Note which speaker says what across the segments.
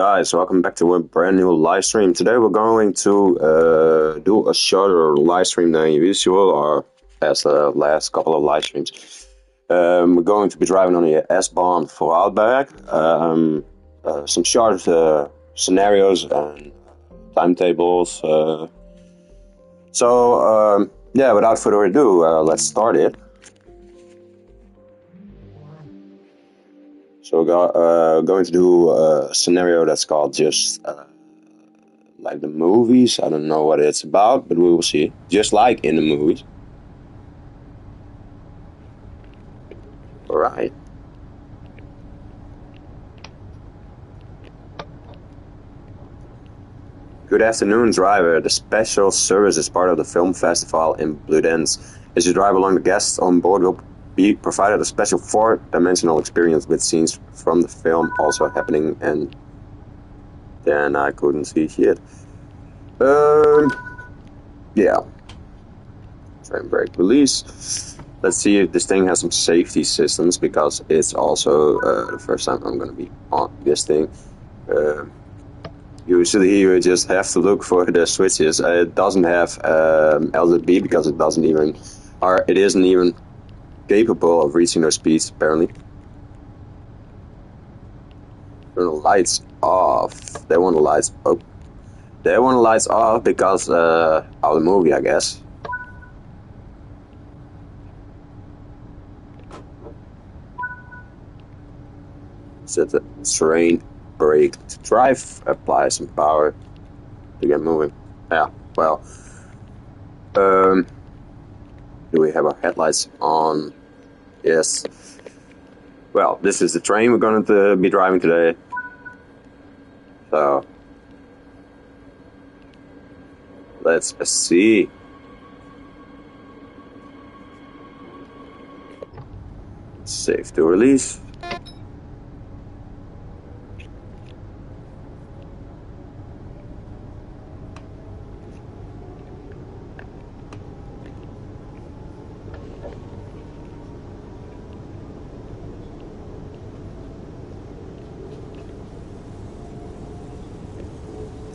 Speaker 1: Guys, welcome back to a brand new live stream. Today we're going to do a shorter live stream than usual, or as the last couple of live streams. We're going to be driving on the S-Bahn Vorarlberg. Some short scenarios and timetables. Yeah, without further ado, let's start it. So we're going to do a scenario that's called just like the movies. I don't know what it's about, but we will see. Just like in the movies. Alright. Good afternoon, driver. The special service is part of the film festival in Bludenz. As you drive along, the guests on board will be provided a special four-dimensional experience with scenes from the film also happening, and then I couldn't see shit. Yeah. Train brake release. Let's see if this thing has some safety systems, because it's also the first time I'm going to be on this thing. Usually you just have to look for the switches. It doesn't have LZB because it doesn't even, or it isn't even capable of reaching those speeds apparently. Turn the lights off. They want the lights up. They want the lights off because of the movie, I guess. Set the terrain brake to drive, apply some power to get moving. Yeah, well, do we have our headlights on? Yes. Well, this is the train we're going to be driving today. So let's see. Safe to release.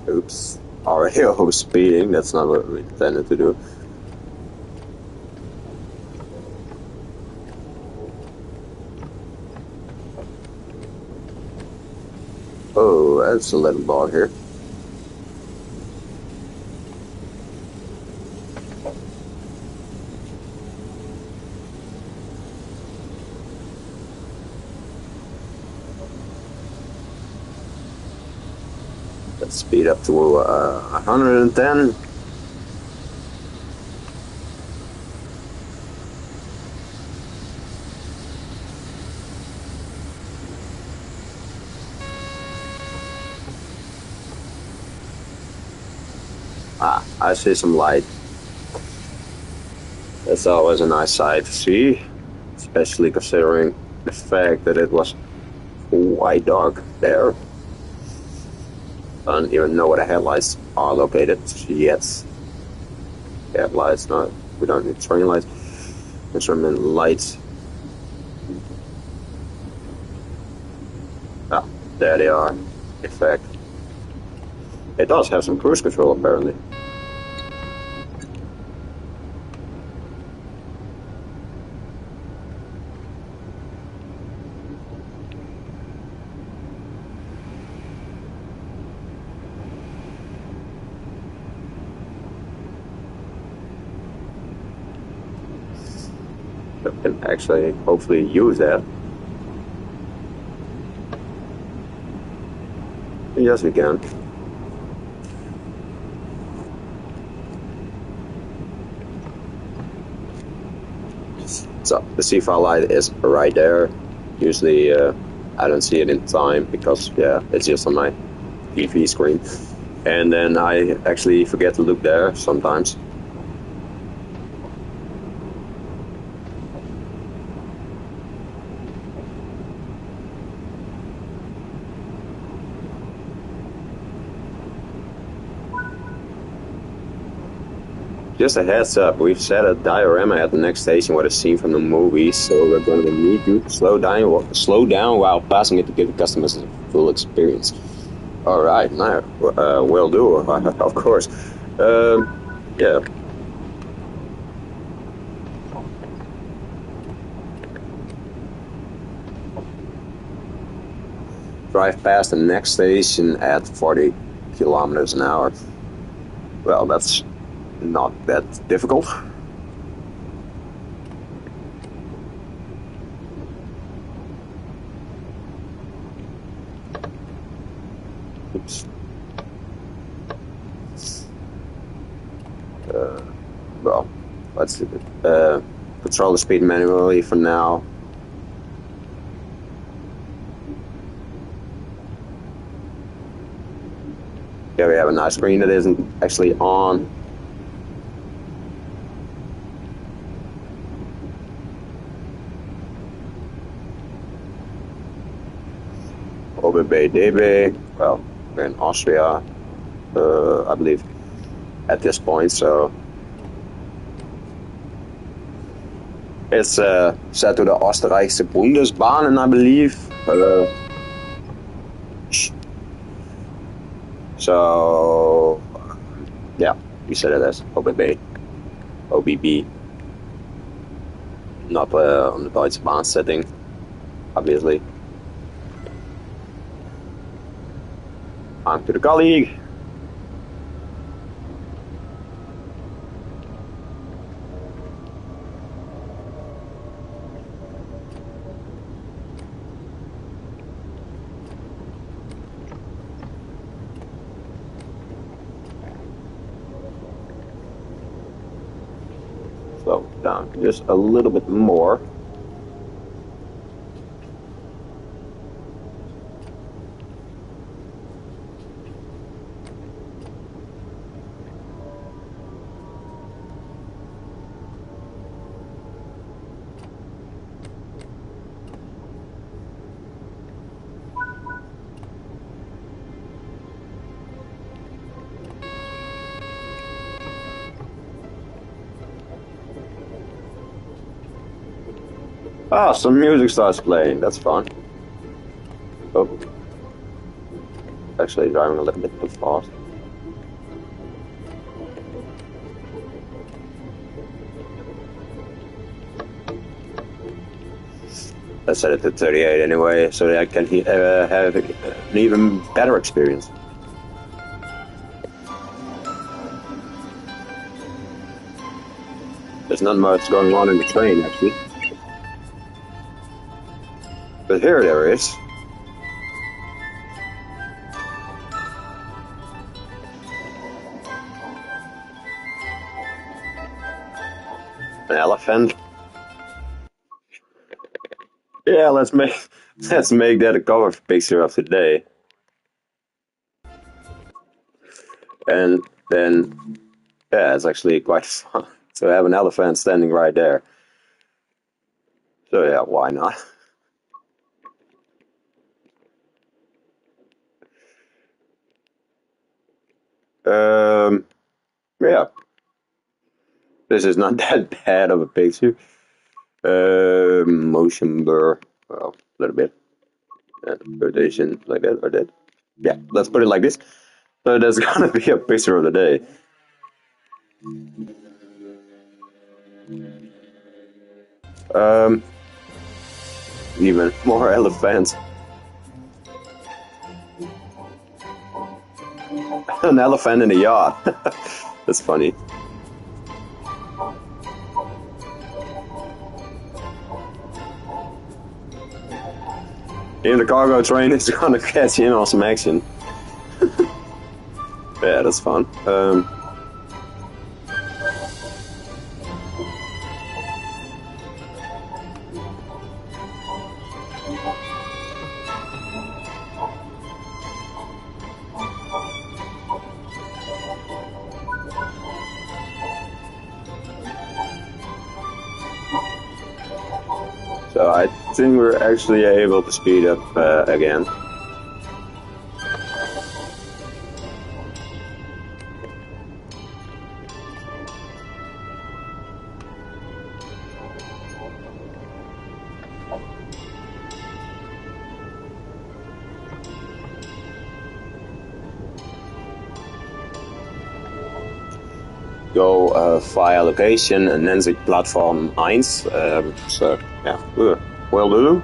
Speaker 1: Oops, already over speeding, that's not what we intended to do. Oh, that's a little ball here. Let's speed up to 110. I see some light. That's always a nice sight to see, especially considering the fact that it was quite dark there. I don't even know where the headlights are located yet. Headlights, no, we don't need train lights. Instrument lights. Ah, there they are. In fact, it does have some cruise control apparently. Can actually hopefully use that. Yes, we can. So the C-file light is right there. Usually I don't see it in time because yeah, it's just on my TV screen, and then I actually forget to look there sometimes. Just a heads up, we've set a diorama at the next station with a scene from the movie, so we're going to need you to slow down while passing it to give the customers a full experience. All right, now, will do, of course. Yeah. Drive past the next station at 40 kilometers an hour. Well, that's not that difficult. Oops. Well, let's control the speed manually for now. Yeah, we have a nice screen that isn't actually on. OBB, well, we're in Austria, I believe, at this point, so it's set to the Oostenrijkse Bundesbahnen, I believe. So, yeah, we said it as OBB, not on the Deutsche Bahn setting, obviously. On to the colleague. Slow down just a little bit more. Ah, some music starts playing. That's fun. Oh, actually driving a little bit too fast. Let's set it to 38 anyway, so that I can have an even better experience. There's not much going on in the train, actually. But here there is. An elephant. Yeah, let's make that a cover picture of today. And then, yeah, it's actually quite fun to have an elephant standing right there. So yeah, why not? Yeah, this is not that bad of a picture. Motion blur, well, a little bit. Rotation like that or that. Yeah, let's put it like this. So that's gonna be a picture of the day. Even more elephants. An elephant in a yacht. That's funny. Even the cargo train is gonna catch in on some action. Yeah, that's fun. So I think we're actually able to speed up again. go via location and then the platform 1. So yeah, will do.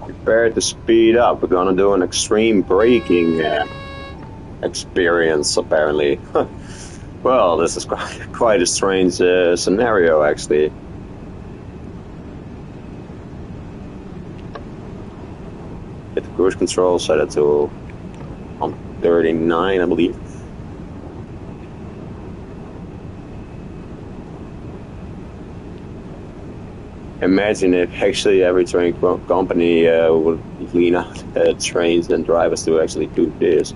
Speaker 1: Prepare to speed up. We're gonna do an extreme braking experience, apparently. Well, this is quite a strange scenario, actually. Hit the cruise control, set it to 39, I believe. Imagine if actually every train company would lean out trains and drivers to actually do this.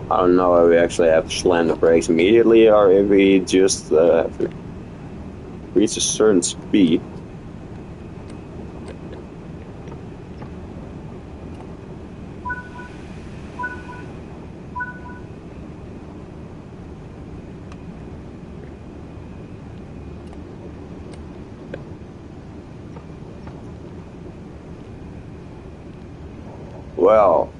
Speaker 1: I don't know if we actually have to slam the brakes immediately or if we just have to reach a certain speed. Well,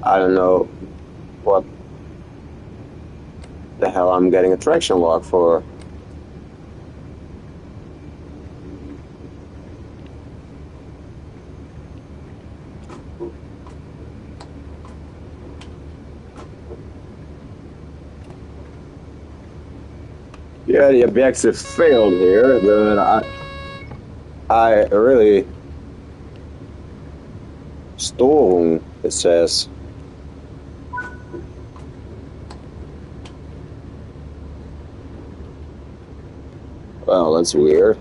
Speaker 1: I don't know what the hell I'm getting a traction lock for. Yeah, the objective failed here, but I really stalled, it says. Well, that's weird.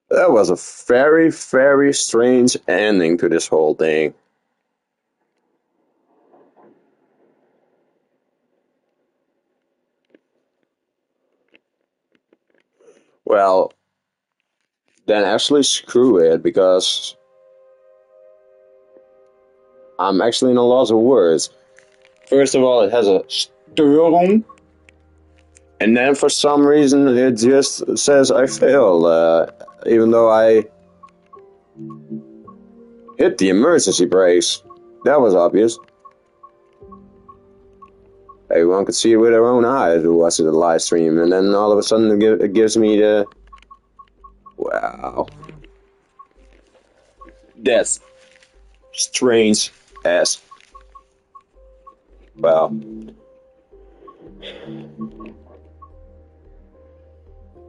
Speaker 1: That was a very, very strange ending to this whole thing. Well, then actually screw it, because I'm actually in a loss of words. First of all, it has a störung, and then for some reason it just says I failed, even though I hit the emergency brakes. That was obvious. Everyone could see it with their own eyes who watched the live stream, and then all of a sudden it gives me the... Wow. That's strange as... Well...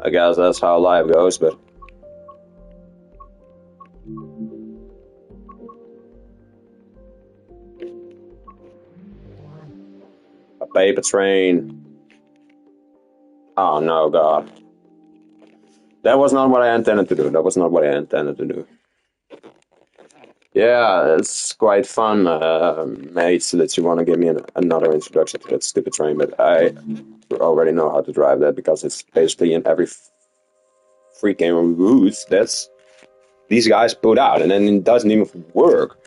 Speaker 1: I guess that's how life goes, but... A paper train. Oh no, God. That was not what I intended to do. That was not what I intended to do. Yeah, it's quite fun, mates, that you want to give me another introduction to that stupid train, but I already know how to drive that because it's basically in every freaking route that's these guys put out, and then it doesn't even work.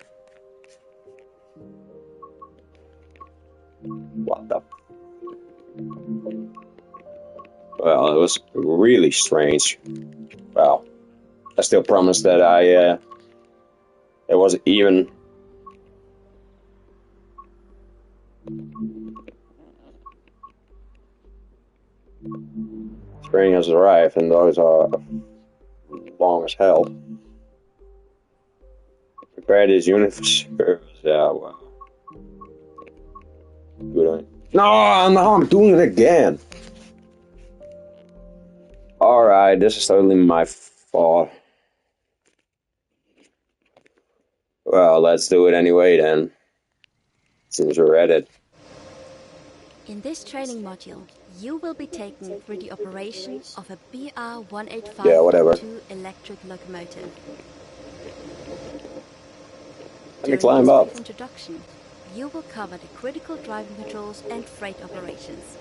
Speaker 1: What the? Well, it was really strange. Well, I still promise that it wasn't even. Spring has arrived, and those are long as hell. Prepare this unit for service. Yeah, well. Good. No, now I'm doing it again. Alright, this is totally my fault. Well, let's do it anyway then. Since you're at it.
Speaker 2: In this training module, you will be taken through the operation of a BR-185-2 electric locomotive.
Speaker 1: Let me climb
Speaker 2: During
Speaker 1: up.
Speaker 2: this brief introduction, you will cover the critical driving controls and freight operations.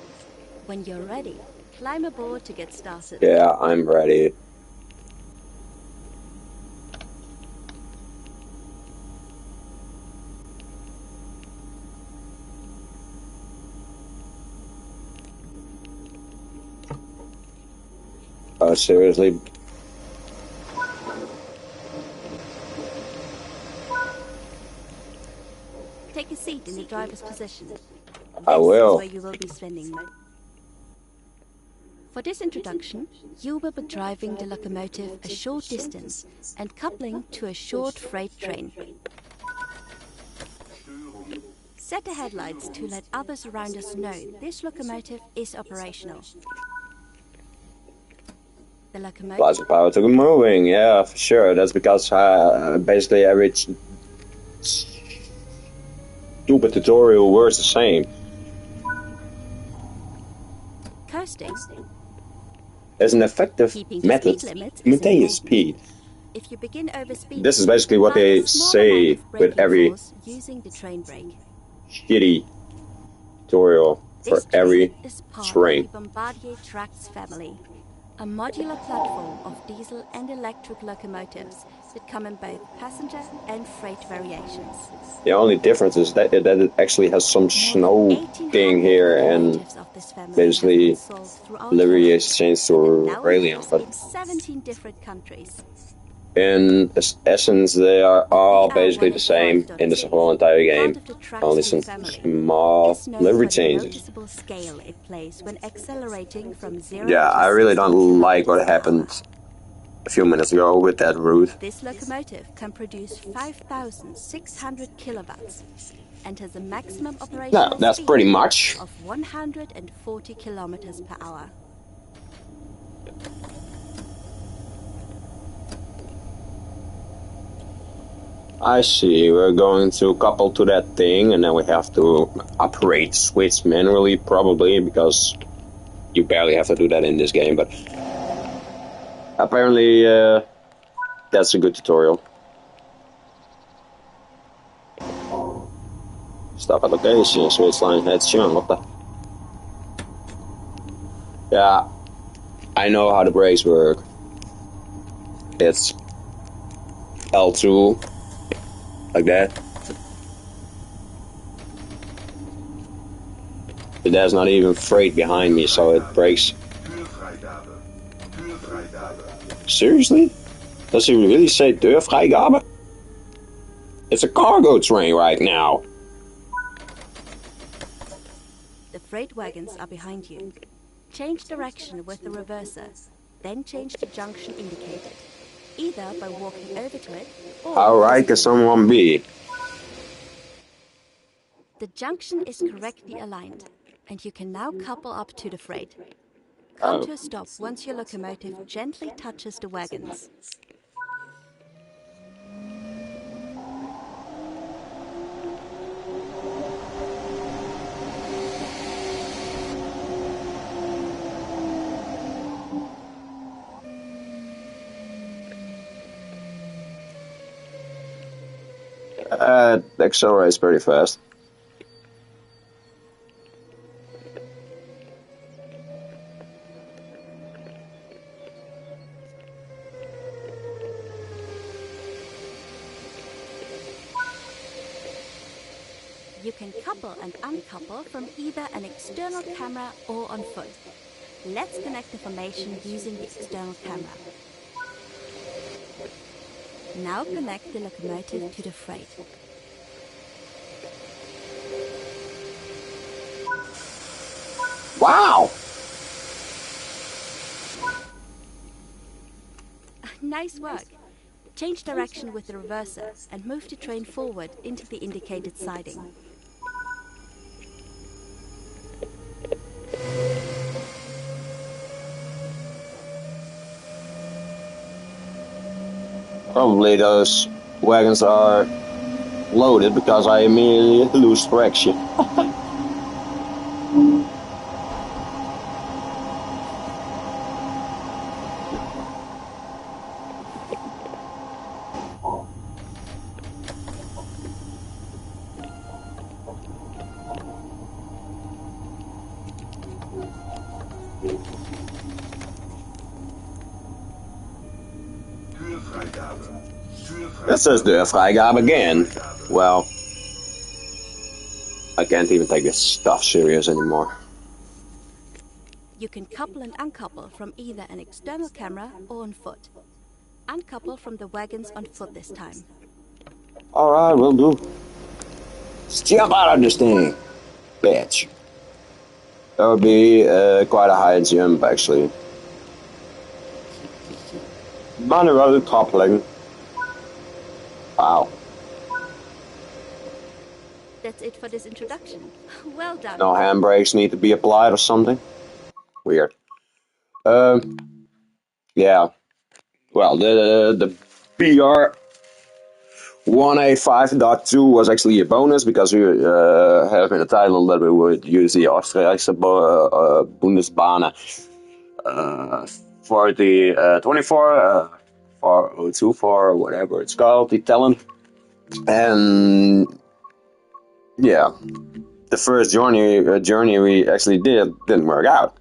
Speaker 2: When you're ready, climb aboard to get started.
Speaker 1: Yeah, I'm ready. Oh, seriously?
Speaker 2: Take a seat in the driver's position.
Speaker 1: I will.
Speaker 2: This is where you will be spending. For this introduction, you will be driving the locomotive a short distance and coupling to a short freight train. Set the headlights to let others around us know this locomotive is operational. The locomotive...
Speaker 1: Lots of power to be moving, yeah, for sure. That's because basically every stupid tutorial works the same.
Speaker 2: Coasting
Speaker 1: There's an effective method to maintain your speed.
Speaker 2: If you begin overspeeding,
Speaker 1: This is basically what they say with every
Speaker 2: using the train brake.
Speaker 1: shitty tutorial for every
Speaker 2: is part
Speaker 1: terrain.
Speaker 2: of the Bombardier Tracts family, a modular platform of diesel and electric locomotives that come in both passenger and freight variations.
Speaker 1: The only difference is that it actually has some snow thing here, and basically livery is changed to Raelian, but
Speaker 2: in 17 different countries.
Speaker 1: in essence they are all basically the same in this whole entire game, only some small livery changes.
Speaker 2: Scale it plays when accelerating from 0
Speaker 1: Yeah,
Speaker 2: to
Speaker 1: I really
Speaker 2: 60
Speaker 1: don't like what
Speaker 2: kilometers per
Speaker 1: happened
Speaker 2: hour.
Speaker 1: a few minutes ago with that route.
Speaker 2: This locomotive can produce 5,600 kilowatts and has a maximum operational
Speaker 1: No, that's
Speaker 2: speed
Speaker 1: pretty much.
Speaker 2: of 140 kilometers per hour.
Speaker 1: I see, we're going to couple to that thing and then we have to operate switch manually probably, because you barely have to do that in this game, but apparently that's a good tutorial. Stop at location, switch line, head Sean, what the? Yeah, I know how the brakes work. It's L2, like that. But there's not even freight behind me, so it brakes. Seriously? Does he really say Deurfreigabe? It's a cargo train right now.
Speaker 2: The freight wagons are behind you. Change direction with the reverser, then change the junction indicated, either by walking over to it or...
Speaker 1: How right can someone be?
Speaker 2: The junction is correctly aligned, and you can now couple up to the freight. Come to a stop once your locomotive gently touches the wagons.
Speaker 1: It accelerates pretty fast.
Speaker 2: You can couple and uncouple from either an external camera or on foot. Let's connect the formation using the external camera. Now connect the locomotive to the freight.
Speaker 1: Wow!
Speaker 2: Nice work! Change direction with the reverser and move the train forward into the indicated siding.
Speaker 1: Probably those wagons are loaded because I immediately lose traction. It says Deurvrijgabe again. Well, I can't even take this stuff serious anymore.
Speaker 2: You can couple and uncouple from either an external camera or on foot. Uncouple from the wagons on foot this time.
Speaker 1: Alright, will do. Let's jump out of this thing, bitch. That would be quite a high jump, actually. Manual coupling. Wow.
Speaker 2: That's it for this introduction. Well done.
Speaker 1: No handbrakes need to be applied or something. Weird. Yeah. Well, the PR 1A5.2 was actually a bonus because we have in the title that we would use the Oostenrijkse Bundesbahnen for the 24 402 whatever it's called, the talent. And yeah, the first journey we actually didn't work out.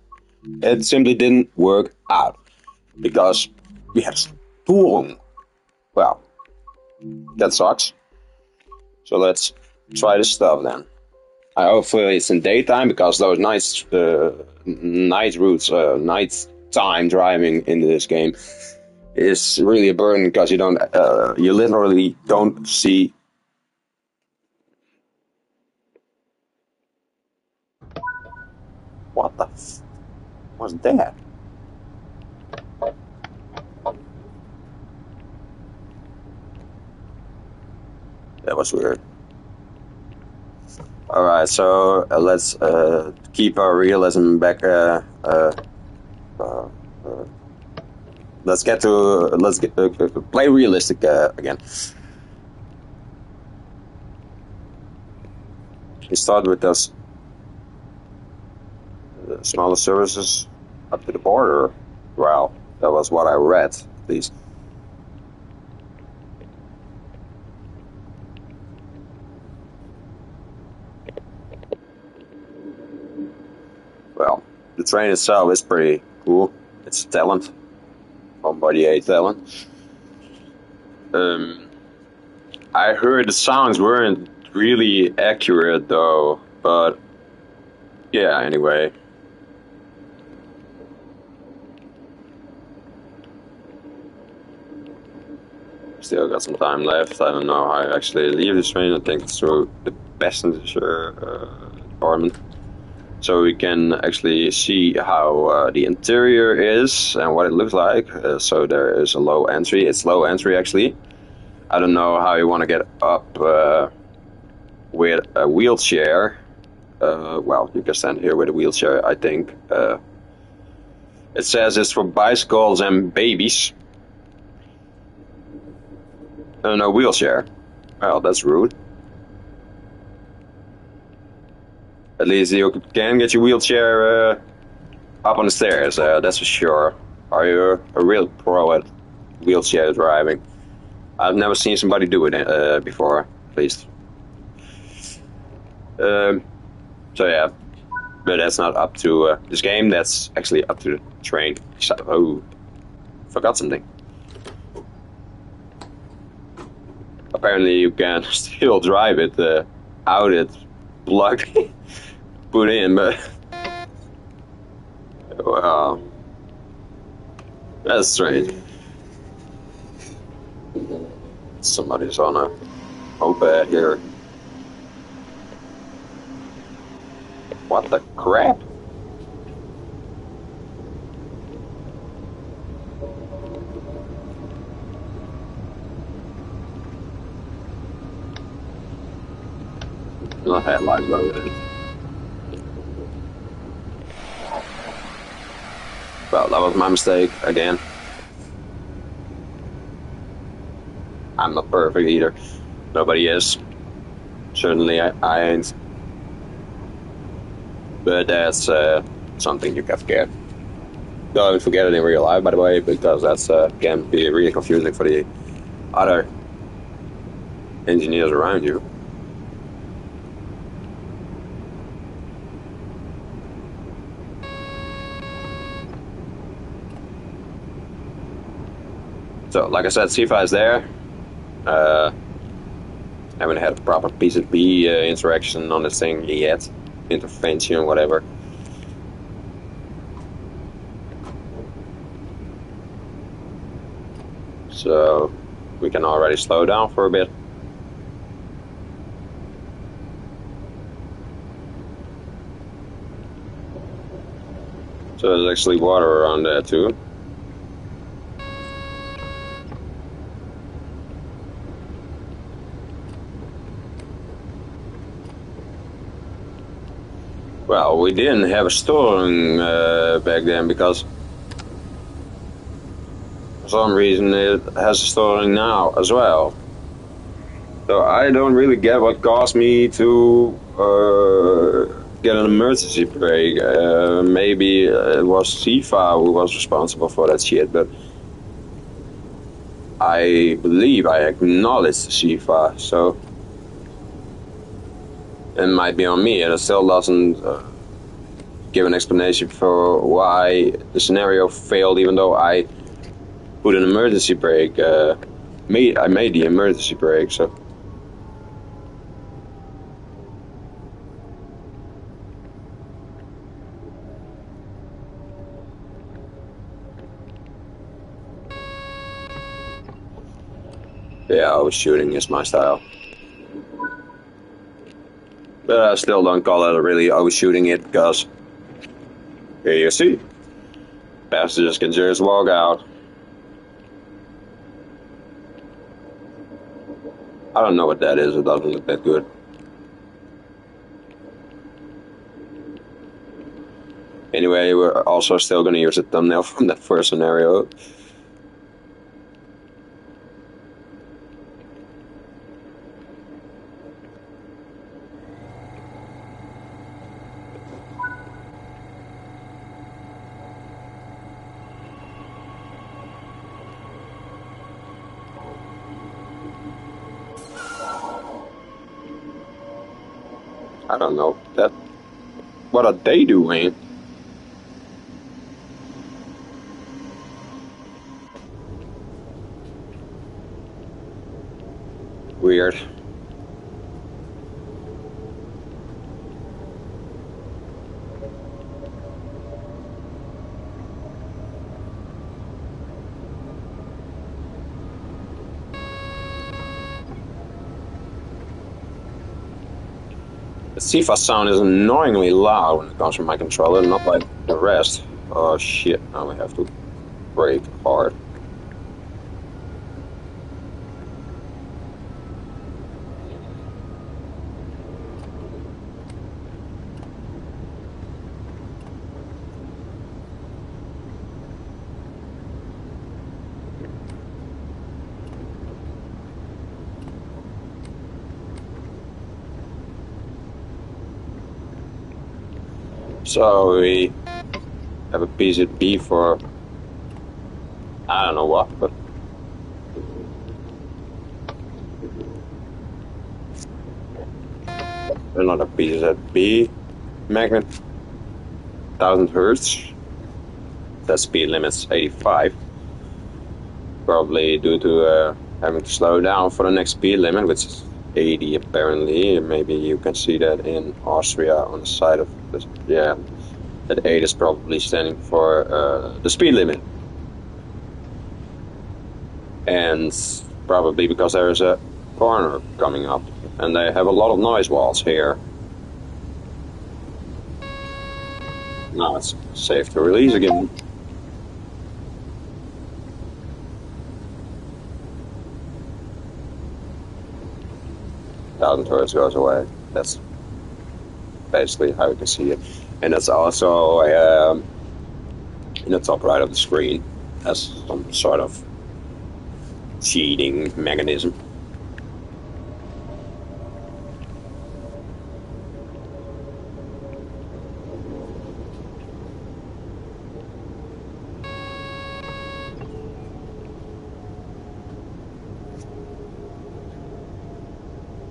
Speaker 1: It simply didn't work out because we had Storing. Well, that sucks. So let's try this stuff then. Hopefully it's in daytime because those night routes, night time driving in this game is really a burden because you literally don't see. What the f was that? That was weird. Alright, so let's keep our realism back. Let's play realistic again. We start with those smaller services up to the border. Well, that was what I read, at least. Well, the train itself is pretty cool. It's talent. From Body 8 talent. I heard the sounds weren't really accurate though, but yeah, anyway. Still got some time left. I don't know how I actually leave this train. I think through the passenger department. So we can actually see how the interior is and what it looks like. So there is a low entry. It's low entry actually. I don't know how you want to get up with a wheelchair. Well, you can stand here with a wheelchair, I think. It says it's for bicycles and babies. No wheelchair. Well, that's rude. At least you can get your wheelchair up on the stairs, that's for sure. Are you a real pro at wheelchair driving? I've never seen somebody do it before, at least. So yeah, but that's not up to this game, that's actually up to the train. Oh, forgot something. Apparently you can still drive it out it plugged put in, but wow, that's strange. Somebody's on a moped here. What the crap? The headlights over it. Well, that was my mistake again. I'm not perfect either. Nobody is. Certainly I ain't. But that's something you can forget. Don't forget it in real life, by the way, because that's can be really confusing for the other engineers around you. So, like I said, C5 is there. Haven't had a proper PZB interaction on this thing yet. Intervention, whatever. So, we can already slow down for a bit. So there's actually water around there too. Well, we didn't have a storing back then because for some reason it has a storing now as well. So I don't really get what caused me to get an emergency brake. Maybe it was CFA who was responsible for that shit, but I believe I acknowledged CFA, so it might be on me, and it still doesn't give an explanation for why the scenario failed, even though I put an emergency brake. I made the emergency brake, so. Yeah, overshooting is my style. But I still don't call it really overshooting it, because here you see, passengers can just walk out. I don't know what that is, it doesn't look that good. Anyway, we're also still going to use a thumbnail from that first scenario. I don't know. What are they doing? Weird. The CFA sound is annoyingly loud when it comes from my controller, not like the rest. Oh shit, now we have to brake hard. So we have a PZB for I don't know what, but another PZB magnet, 1000 hertz. That speed limit's 85. Probably due to having to slow down for the next speed limit, which is 80 apparently. Maybe you can see that in Austria on the side of this. Yeah, that 8 is probably standing for the speed limit. And probably because there is a corner coming up and they have a lot of noise walls here. Now it's safe to release again. Thousand hertz goes away. That's basically how you can see it, and that's also in the top right of the screen as some sort of cheating mechanism.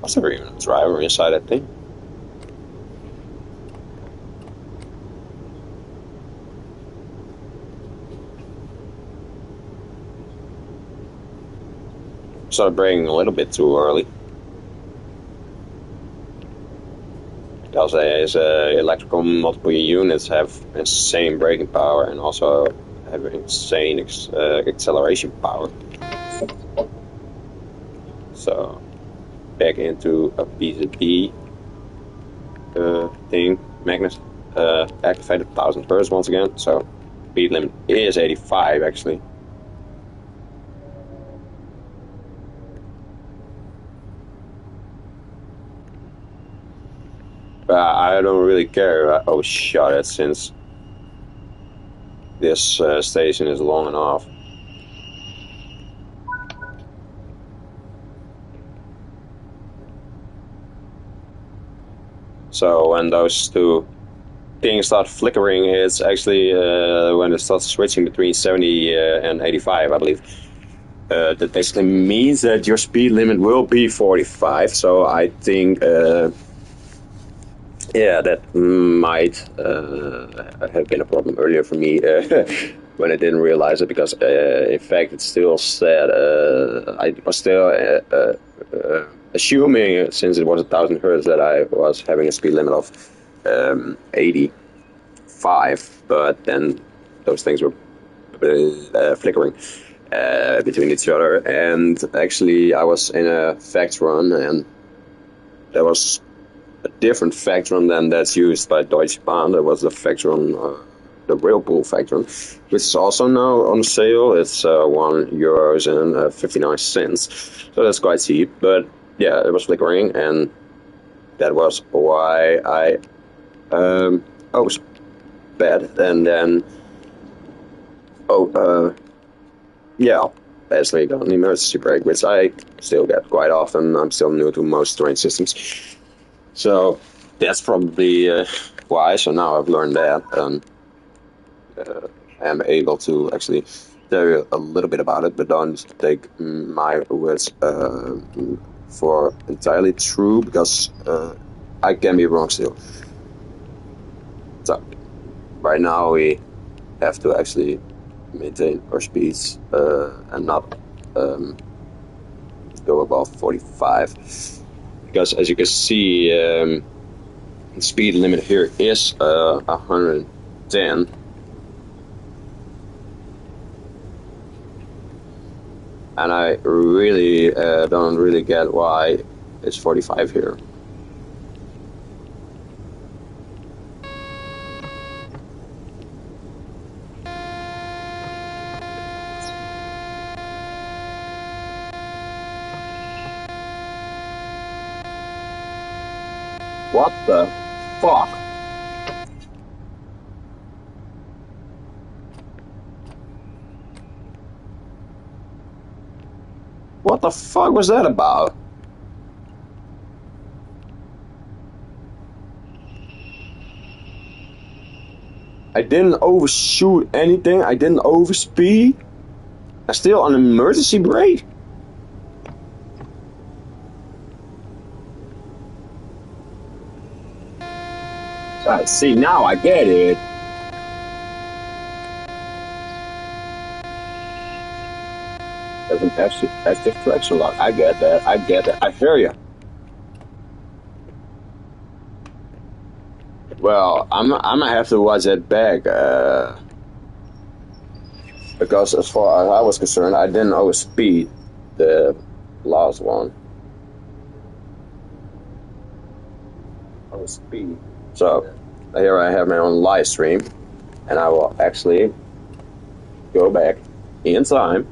Speaker 1: Was there even a driver inside that thing? Started braking a little bit too early. Because these electrical multiple units have insane braking power and also have insane acceleration power. So back into a PZB thing, Magnus activated 1000 Hz once again. So speed limit is 85 actually. I don't really care. I overshot it since this station is long enough. So when those two things start flickering, it's actually when it starts switching between 70 and 85, I believe. That basically means that your speed limit will be 45. So I think, yeah, that might have been a problem earlier for me when I didn't realize it, because in fact it still said I was still assuming, since it was 1000 Hz, that I was having a speed limit of 85, but then those things were flickering between each other, and actually I was in a Vectron, and there was a different Vectron than that's used by Deutsche Bahn. There was the Vectron, the Whirlpool Vectron, which is also now on sale. It's €1.59, so that's quite cheap. But yeah, it was flickering, and that was why I was bad. And then yeah, basically got an emergency brake, which I still get quite often. I'm still new to most train systems. So that's probably why. So now I've learned that, and am able to actually tell you a little bit about it, but don't take my words for entirely true, because I can be wrong still. So right now we have to actually maintain our speeds and not go above 45. Because as you can see, the speed limit here is 110. And I really don't really get why it's 45 here. What the fuck? What the fuck was that about? I didn't overshoot anything. I didn't overspeed. I'm still on emergency brake. See, now I get it. Doesn't active traction lock. I get that. I get that. I hear you. Well, I'm gonna have to watch that back because as far as I was concerned, I didn't overspeed the last one. Overspeed. So here I have my own live stream, and I will actually go back in time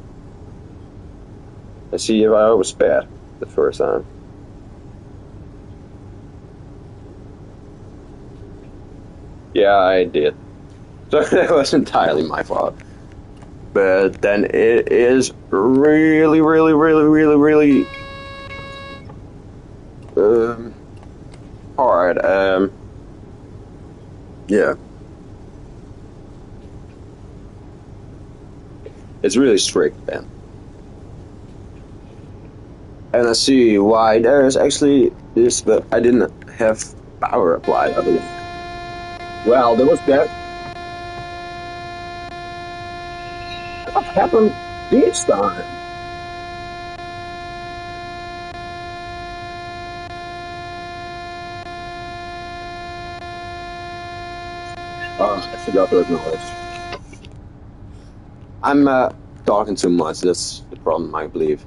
Speaker 1: and see if I oversped the first time. Yeah, I did. So that was entirely my fault. but then it is really hard. Yeah, it's really strict, man. And I see why there is actually this, but I didn't have power applied, I believe. Well, there was that. What happened this time? I forgot to acknowledge. I'm talking too much. That's the problem, I believe.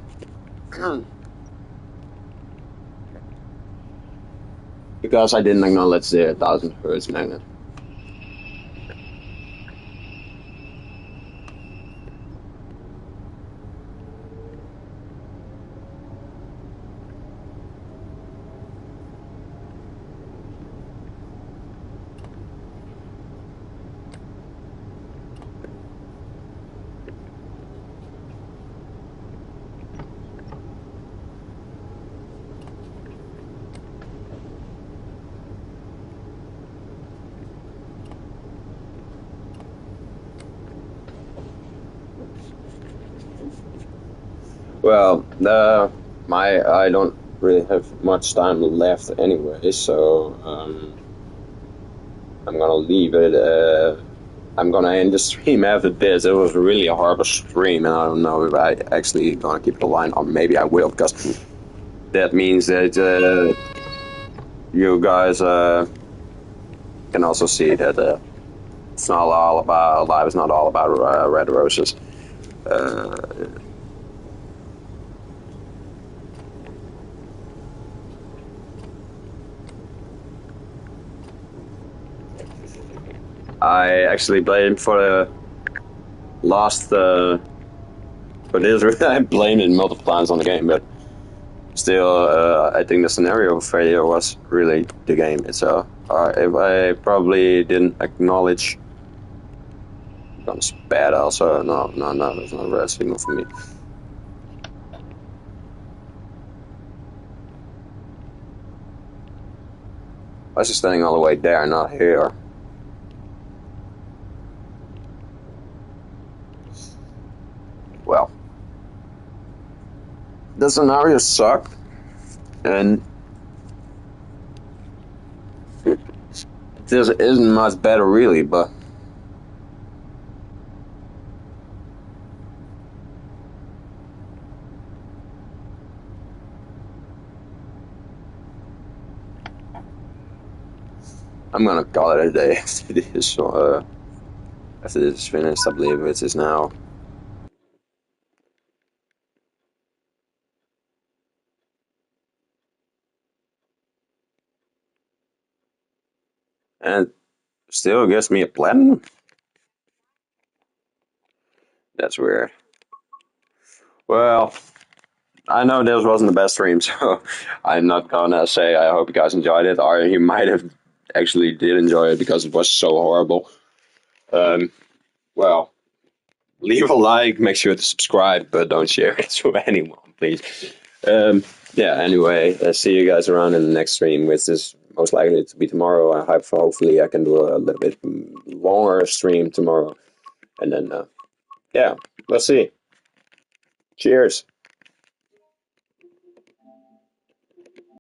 Speaker 1: Because I didn't acknowledge the 1000 hertz magnet. Well, I don't really have much time left anyway, so I'm gonna leave it. I'm gonna end the stream after this. It was really a horrible stream, and I don't know if I actually gonna keep it alive, or maybe I will, because that means that you guys can also see that it's not all about life. It's not all about red roses. Uh, I actually blamed for the lost. For this, I blamed it multiple times on the game, but still, I think the scenario failure was really the game itself. If I probably didn't acknowledge, I'm gonna spat also. No, that's not a red signal for me. I was just standing all the way there, not here. Well, the scenario sucked, and this isn't much better really, but I'm gonna call it a day after this. So, after this is finished, I believe it is now. And still gives me a platinum? That's weird. Well, I know this wasn't the best stream, so I'm not gonna say I hope you guys enjoyed it, or you might have actually did enjoy it because it was so horrible. Well, leave a like, make sure to subscribe, but don't share it to anyone, please. Yeah, anyway, see you guys around in the next stream, which is most likely to be tomorrow. I hope, hopefully I can do a little bit longer stream tomorrow. And then, yeah, let's see. Cheers.